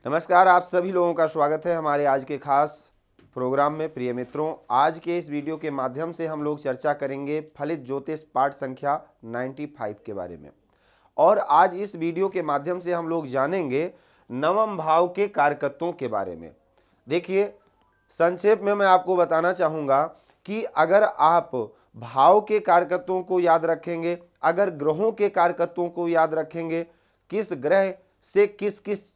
नमस्कार, आप सभी लोगों का स्वागत है हमारे आज के खास प्रोग्राम में। प्रिय मित्रों, आज के इस वीडियो के माध्यम से हम लोग चर्चा करेंगे फलित ज्योतिष पाठ संख्या 95 के बारे में। और आज इस वीडियो के माध्यम से हम लोग जानेंगे नवम भाव के कारकत्वों के बारे में। देखिए, संक्षेप में मैं आपको बताना चाहूँगा कि अगर आप भाव के कारकत्वों को याद रखेंगे, अगर ग्रहों के कारकत्वों को याद रखेंगे, किस ग्रह से किस किस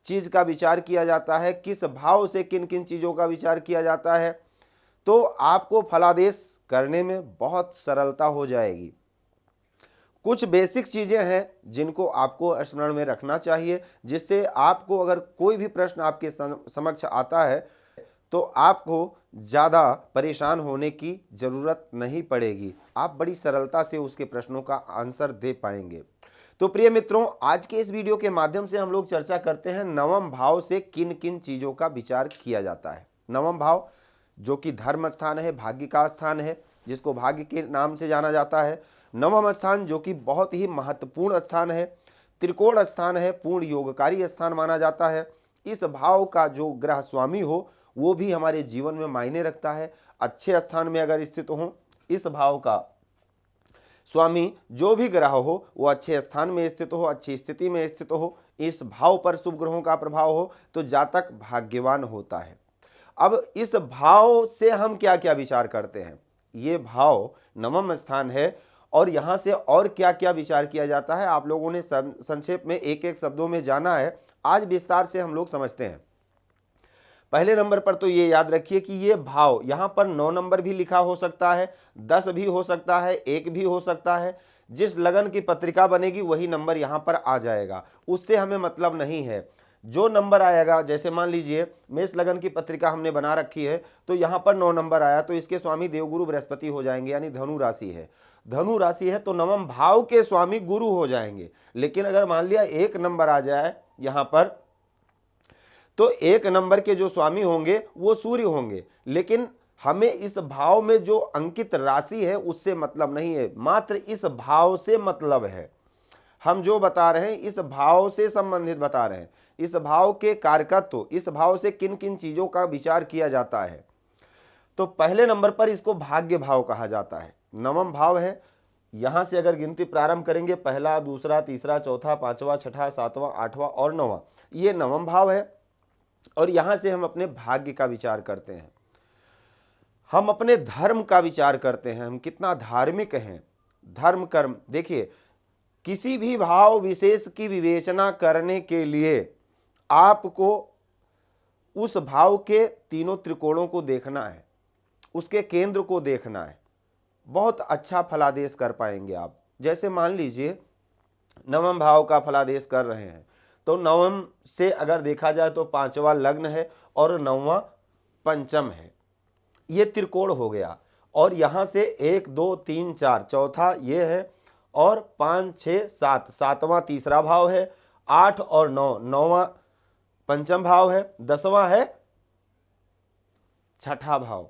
चीज का विचार किया जाता है, किस भाव से किन किन चीजों का विचार किया जाता है, तो आपको फलादेश करने में बहुत सरलता हो जाएगी। कुछ बेसिक चीजें हैं जिनको आपको स्मरण में रखना चाहिए, जिससे आपको अगर कोई भी प्रश्न आपके समक्ष आता है तो आपको ज़्यादा परेशान होने की ज़रूरत नहीं पड़ेगी। आप बड़ी सरलता से उसके प्रश्नों का आंसर दे पाएंगे। तो प्रिय मित्रों, आज के इस वीडियो के माध्यम से हम लोग चर्चा करते हैं नवम भाव से किन किन चीज़ों का विचार किया जाता है। नवम भाव जो कि धर्म स्थान है, भाग्य का स्थान है, जिसको भाग्य के नाम से जाना जाता है। नवम स्थान जो कि बहुत ही महत्वपूर्ण स्थान है, त्रिकोण स्थान है, पूर्ण योगकारी स्थान माना जाता है। इस भाव का जो ग्रह स्वामी हो वो भी हमारे जीवन में मायने रखता है। अच्छे स्थान में अगर स्थित हो, इस भाव का स्वामी जो भी ग्रह हो वो अच्छे स्थान में स्थित हो, अच्छी स्थिति में स्थित हो, इस भाव पर शुभ ग्रहों का प्रभाव हो, तो जातक भाग्यवान होता है। अब इस भाव से हम क्या क्या विचार करते हैं, ये भाव नवम स्थान है और यहाँ से और क्या क्या विचार किया जाता है आप लोगों ने संक्षेप में एक एक शब्दों में जाना है। आज विस्तार से हम लोग समझते हैं। पहले नंबर पर तो ये याद रखिए कि ये भाव यहाँ पर 9 नंबर भी लिखा हो सकता है, 10 भी हो सकता है, 1 भी हो सकता है। जिस लगन की पत्रिका बनेगी वही नंबर यहाँ पर आ जाएगा, उससे हमें मतलब नहीं है। जो नंबर आएगा, जैसे मान लीजिए मेष लगन की पत्रिका हमने बना रखी है तो यहाँ पर 9 नंबर आया तो इसके स्वामी देवगुरु बृहस्पति हो जाएंगे, यानी धनु राशि है। धनु राशि है तो नवम भाव के स्वामी गुरु हो जाएंगे। लेकिन अगर मान लिया 1 नंबर आ जाए यहाँ पर, तो 1 नंबर के जो स्वामी होंगे वो सूर्य होंगे। लेकिन हमें इस भाव में जो अंकित राशि है उससे मतलब नहीं है, मात्र इस भाव से मतलब है। हम जो बता रहे हैं इस भाव से संबंधित बता रहे हैं, इस भाव के कारकत्व, इस भाव से किन किन चीजों का विचार किया जाता है। तो पहले नंबर पर इसको भाग्य भाव कहा जाता है। नवम भाव है, यहां से अगर गिनती प्रारंभ करेंगे, पहला, दूसरा, तीसरा, चौथा, पांचवा, छठा, सातवां, आठवां और नौवां, ये नवम भाव है। और यहां से हम अपने भाग्य का विचार करते हैं, हम अपने धर्म का विचार करते हैं, हम कितना धार्मिक हैं, धर्म कर्म। देखिए, किसी भी भाव विशेष की विवेचना करने के लिए आपको उस भाव के तीनों त्रिकोणों को देखना है, उसके केंद्र को देखना है, बहुत अच्छा फलादेश कर पाएंगे आप। जैसे मान लीजिए नवम भाव का फलादेश कर रहे हैं तो नवम से अगर देखा जाए तो 5वां लग्न है और 9वां पंचम है, ये त्रिकोण हो गया। और यहां से 1 2 3 4 चौथा ये है, और 5 6 7 सातवां तीसरा भाव है, 8 और 9 9वां पंचम भाव है, 10वां है छठा भाव।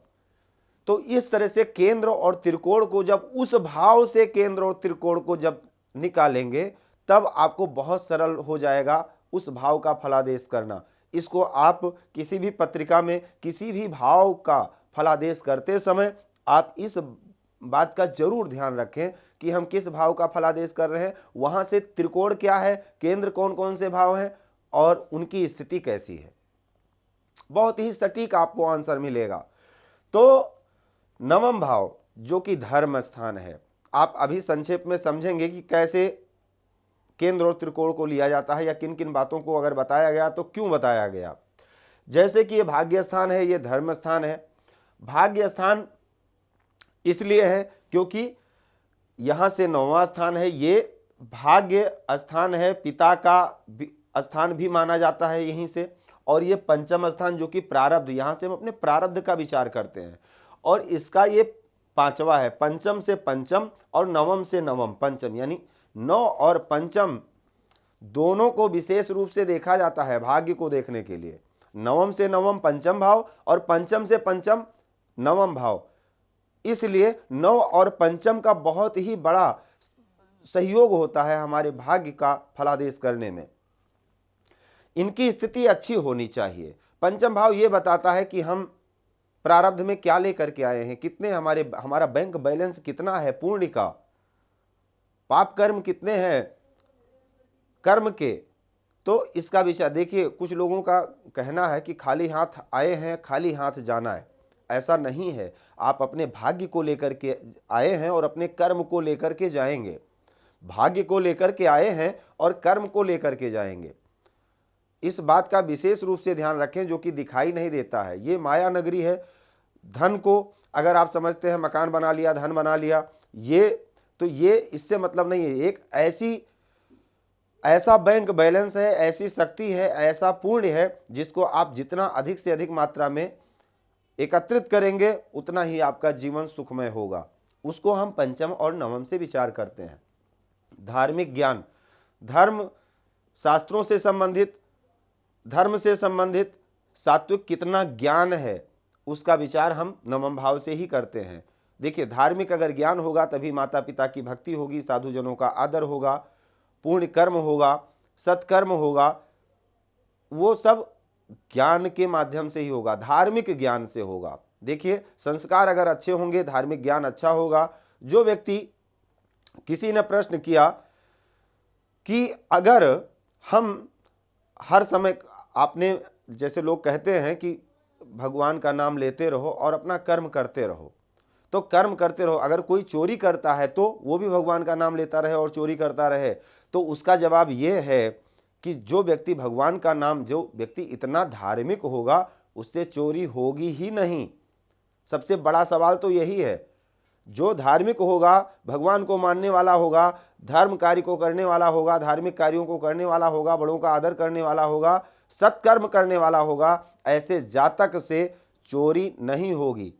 तो इस तरह से केंद्र और त्रिकोण को जब उस भाव से केंद्र और त्रिकोण को जब निकालेंगे तब आपको बहुत सरल हो जाएगा उस भाव का फलादेश करना। इसको आप किसी भी पत्रिका में किसी भी भाव का फलादेश करते समय आप इस बात का जरूर ध्यान रखें कि हम किस भाव का फलादेश कर रहे हैं, वहां से त्रिकोण क्या है, केंद्र कौन कौन से भाव हैं और उनकी स्थिति कैसी है। बहुत ही सटीक आपको आंसर मिलेगा। तो नवम भाव जो कि धर्म स्थान है, आप अभी संक्षेप में समझेंगे कि कैसे केंद्र और त्रिकोण को लिया जाता है या किन किन बातों को अगर बताया गया तो क्यों बताया गया। जैसे कि ये भाग्य स्थान है, ये धर्म स्थान है। भाग्य स्थान इसलिए है क्योंकि यहां से 9वां स्थान है, ये भाग्य स्थान है, पिता का स्थान भी माना जाता है यहीं से। और ये पंचम स्थान जो कि प्रारब्ध, यहां से हम अपने प्रारब्ध का विचार करते हैं। और इसका ये 5वां है, पंचम से पंचम और नवम से नवम पंचम, यानी 9 और पंचम दोनों को विशेष रूप से देखा जाता है भाग्य को देखने के लिए। नवम से नवम पंचम भाव और पंचम से पंचम नवम भाव, इसलिए 9 और पंचम का बहुत ही बड़ा सहयोग होता है हमारे भाग्य का फलादेश करने में। इनकी स्थिति अच्छी होनी चाहिए। पंचम भाव ये बताता है कि हम प्रारब्ध में क्या लेकर के आए हैं, कितने हमारा बैंक बैलेंस कितना है पुण्य का, पाप कर्म कितने हैं कर्म के। तो इसका विचार देखिए, कुछ लोगों का कहना है कि खाली हाथ आए हैं खाली हाथ जाना है। ऐसा नहीं है, आप अपने भाग्य को लेकर के आए हैं और अपने कर्म को लेकर के जाएंगे। भाग्य को लेकर के आए हैं और कर्म को लेकर के जाएंगे। इस बात का विशेष रूप से ध्यान रखें, जो कि दिखाई नहीं देता है। ये माया नगरी है। धन को अगर आप समझते हैं मकान बना लिया, धन बना लिया, ये इससे मतलब नहीं है। एक ऐसा बैंक बैलेंस है, ऐसी शक्ति है, ऐसा पुण्य है, जिसको आप जितना अधिक से अधिक मात्रा में एकत्रित करेंगे उतना ही आपका जीवन सुखमय होगा। उसको हम पंचम और नवम से विचार करते हैं। धार्मिक ज्ञान, धर्म शास्त्रों से संबंधित, धर्म से संबंधित सात्विक कितना ज्ञान है, उसका विचार हम नवम भाव से ही करते हैं। देखिए, धार्मिक अगर ज्ञान होगा तभी माता पिता की भक्ति होगी, साधुजनों का आदर होगा, पूर्ण कर्म होगा, सत्कर्म होगा। वो सब ज्ञान के माध्यम से ही होगा, धार्मिक ज्ञान से होगा। देखिए, संस्कार अगर अच्छे होंगे, धार्मिक ज्ञान अच्छा होगा। जो व्यक्ति, किसी ने प्रश्न किया कि अगर हम हर समय, आपने जैसे लोग कहते हैं कि भगवान का नाम लेते रहो और अपना कर्म करते रहो, तो कर्म करते रहो। अगर कोई चोरी करता है तो वो भी भगवान का नाम लेता रहे और चोरी करता रहे, तो उसका जवाब ये है कि जो व्यक्ति भगवान का नाम, जो व्यक्ति इतना धार्मिक होगा, उससे चोरी होगी ही नहीं। सबसे बड़ा सवाल तो यही है। जो धार्मिक होगा, भगवान को मानने वाला होगा, धर्म कार्य को करने वाला होगा, धार्मिक कार्यों को करने वाला होगा, बड़ों का आदर करने वाला होगा, सत्कर्म करने वाला होगा, ऐसे जातक से चोरी नहीं होगी।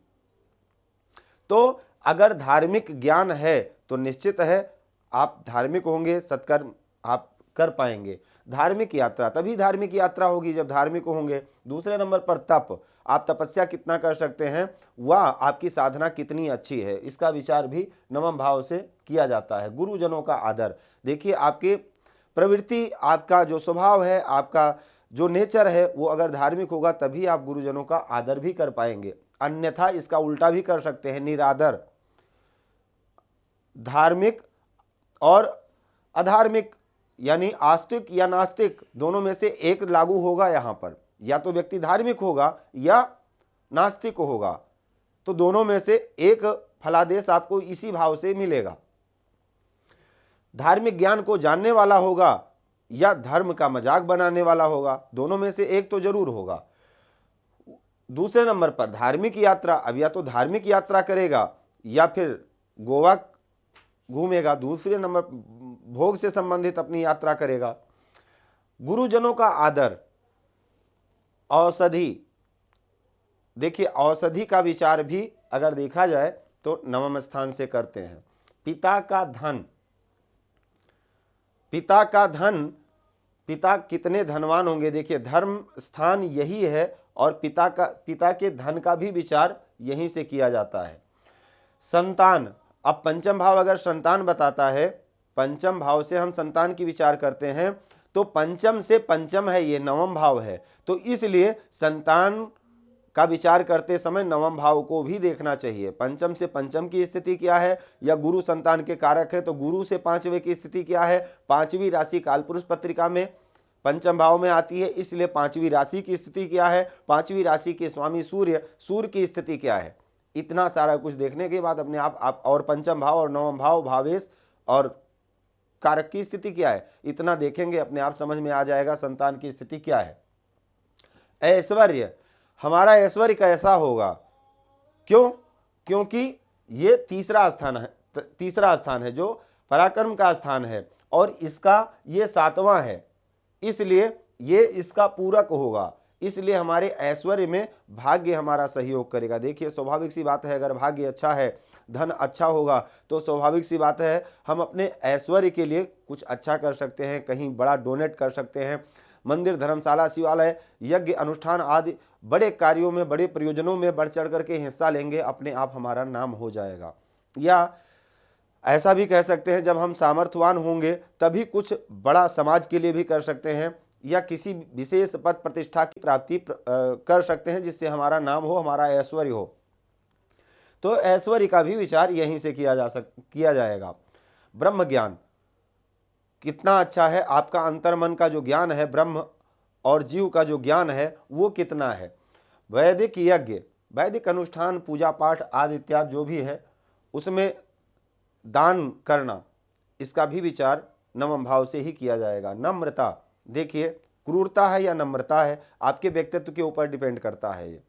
तो अगर धार्मिक ज्ञान है तो निश्चित है आप धार्मिक होंगे, सत्कर्म आप कर पाएंगे। धार्मिक यात्रा, तभी धार्मिक यात्रा होगी जब धार्मिक होंगे। दूसरे नंबर पर तप, आप तपस्या कितना कर सकते हैं, वह आपकी साधना कितनी अच्छी है, इसका विचार भी नवम भाव से किया जाता है। गुरुजनों का आदर, देखिए आपकी प्रवृत्ति, आपका जो स्वभाव है, आपका जो नेचर है, वो अगर धार्मिक होगा तभी आप गुरुजनों का आदर भी कर पाएंगे। अन्यथा इसका उल्टा भी कर सकते हैं, निरादर। धार्मिक और अधार्मिक, यानी आस्तिक या नास्तिक, दोनों में से एक लागू होगा यहाँ पर। या तो व्यक्ति धार्मिक होगा या नास्तिक होगा, तो दोनों में से एक फलादेश आपको इसी भाव से मिलेगा। धार्मिक ज्ञान को जानने वाला होगा या धर्म का मजाक बनाने वाला होगा, दोनों में से एक तो जरूर होगा। दूसरे नंबर पर धार्मिक यात्रा, अब या तो धार्मिक यात्रा करेगा या फिर गोवा घूमेगा। दूसरे नंबर भोग से संबंधित अपनी यात्रा करेगा। गुरुजनों का आदर, औषधि, देखिए औषधि का विचार भी अगर देखा जाए तो नवम स्थान से करते हैं। पिता का धन, पिता का धन, पिता कितने धनवान होंगे। देखिए, धर्म स्थान यही है और पिता के धन का भी विचार यहीं से किया जाता है। संतान, अब पंचम भाव अगर संतान बताता है, पंचम भाव से हम संतान की विचार करते हैं, तो पंचम से पंचम है, ये नवम भाव है, तो इसलिए संतान का विचार करते समय नवम भाव को भी देखना चाहिए। पंचम से पंचम की स्थिति क्या है, या गुरु संतान के कारक है, तो गुरु से पांचवें की स्थिति क्या है। पांचवी राशि कालपुरुष पत्रिका में पंचम भाव में आती है, इसलिए पांचवी राशि की स्थिति क्या है, पांचवी राशि के स्वामी सूर्य की स्थिति क्या है। इतना सारा कुछ देखने के बाद अपने आप और पंचम भाव और नवम भाव, भावेश और कारक की स्थिति क्या है, इतना देखेंगे, अपने आप समझ में आ जाएगा संतान की स्थिति क्या है। ऐश्वर्य, हमारा ऐश्वर्य कैसा होगा, क्यों, क्योंकि ये तीसरा स्थान है जो पराक्रम का स्थान है, और इसका ये 7वां है, इसलिए ये इसका पूरक होगा। इसलिए हमारे ऐश्वर्य में भाग्य हमारा सहयोग करेगा। देखिए, स्वाभाविक सी बात है, अगर भाग्य अच्छा है, धन अच्छा होगा, तो स्वाभाविक सी बात है हम अपने ऐश्वर्य के लिए कुछ अच्छा कर सकते हैं, कहीं बड़ा डोनेट कर सकते हैं। मंदिर, धर्मशाला, शिवालय, यज्ञ अनुष्ठान आदि बड़े कार्यों में, बड़े प्रयोजनों में बढ़ चढ़ करके हिस्सा लेंगे, अपने आप हमारा नाम हो जाएगा। या ऐसा भी कह सकते हैं, जब हम सामर्थ्यवान होंगे तभी कुछ बड़ा समाज के लिए भी कर सकते हैं। या किसी विशेष पद प्रतिष्ठा की प्राप्ति कर सकते हैं, जिससे हमारा नाम हो, हमारा ऐश्वर्य हो। तो ऐश्वर्य का भी विचार यहीं से किया जाएगा। ब्रह्म ज्ञान कितना अच्छा है, आपका अंतर्मन का जो ज्ञान है, ब्रह्म और जीव का जो ज्ञान है वो कितना है। वैदिक यज्ञ, वैदिक अनुष्ठान, पूजा पाठ आदि इत्यादि जो भी है उसमें दान करना, इसका भी विचार नवम भाव से ही किया जाएगा। नम्रता, देखिए क्रूरता है या नम्रता है, आपके व्यक्तित्व के ऊपर डिपेंड करता है। ये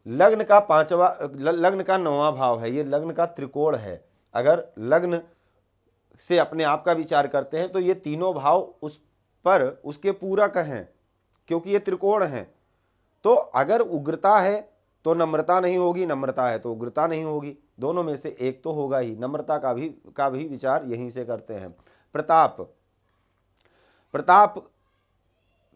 लग्न का 9वां भाव है, ये लग्न का त्रिकोण है। अगर लग्न से अपने आप का विचार करते हैं तो ये तीनों भाव उस पर उसके पूरक हैं, क्योंकि ये त्रिकोण हैं। तो अगर उग्रता है तो नम्रता नहीं होगी, नम्रता है तो उग्रता नहीं होगी, दोनों में से एक तो होगा ही। नम्रता का भी विचार यहीं से करते हैं। प्रताप, प्रताप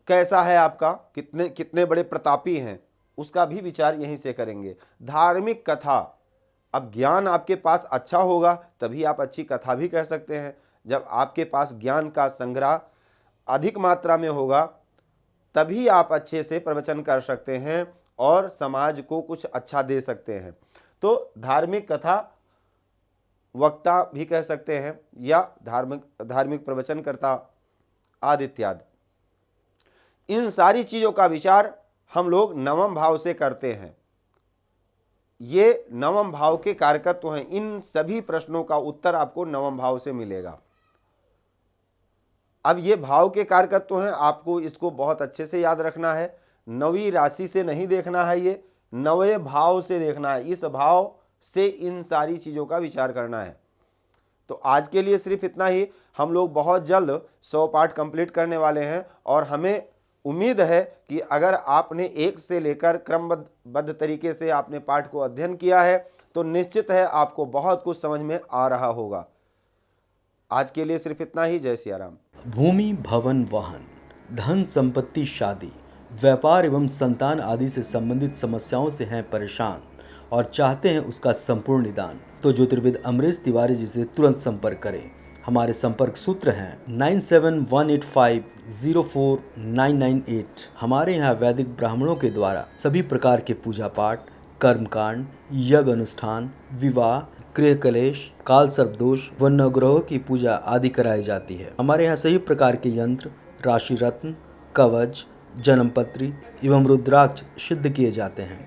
कैसा है आपका, कितने बड़े प्रतापी हैं, उसका भी विचार यहीं से करेंगे। धार्मिक कथा, अब ज्ञान आपके पास अच्छा होगा तभी आप अच्छी कथा भी कह सकते हैं। जब आपके पास ज्ञान का संग्रह अधिक मात्रा में होगा तभी आप अच्छे से प्रवचन कर सकते हैं और समाज को कुछ अच्छा दे सकते हैं। तो धार्मिक कथा वक्ता भी कह सकते हैं या धार्मिक प्रवचनकर्ता आदि इत्यादि। इन सारी चीज़ों का विचार हम लोग नवम भाव से करते हैं। ये नवम भाव के कारकत्व हैं। इन सभी प्रश्नों का उत्तर आपको नवम भाव से मिलेगा। अब ये भाव के कारकत्व हैं, आपको इसको बहुत अच्छे से याद रखना है। नवी राशि से नहीं देखना है, ये नवे भाव से देखना है। इस भाव से इन सारी चीज़ों का विचार करना है। तो आज के लिए सिर्फ इतना ही। हम लोग बहुत जल्द 100 पाठ कंप्लीट करने वाले हैं और हमें उम्मीद है कि अगर आपने एक से लेकर क्रमबद्ध तरीके से आपने पाठ को अध्ययन किया है तो निश्चित है आपको बहुत कुछ समझ में आ रहा होगा। आज के लिए सिर्फ इतना ही। जय सिया राम। भूमि, भवन, वाहन, धन संपत्ति, शादी, व्यापार एवं संतान आदि से संबंधित समस्याओं से हैं परेशान और चाहते हैं उसका संपूर्ण निदान, तो ज्योतिर्विद अमरीश तिवारी जी से तुरंत संपर्क करें। हमारे संपर्क सूत्र हैं 9718504998। हमारे यहाँ वैदिक ब्राह्मणों के द्वारा सभी प्रकार के पूजा पाठ, कर्मकांड, यज्ञ अनुष्ठान, विवाह, गृह कलेश, काल सर्पदोष व नवग्रहों की पूजा आदि कराई जाती है। हमारे यहाँ सभी प्रकार के यंत्र, राशि रत्न, कवच, जन्मपत्री एवं रुद्राक्ष सिद्ध किए जाते हैं।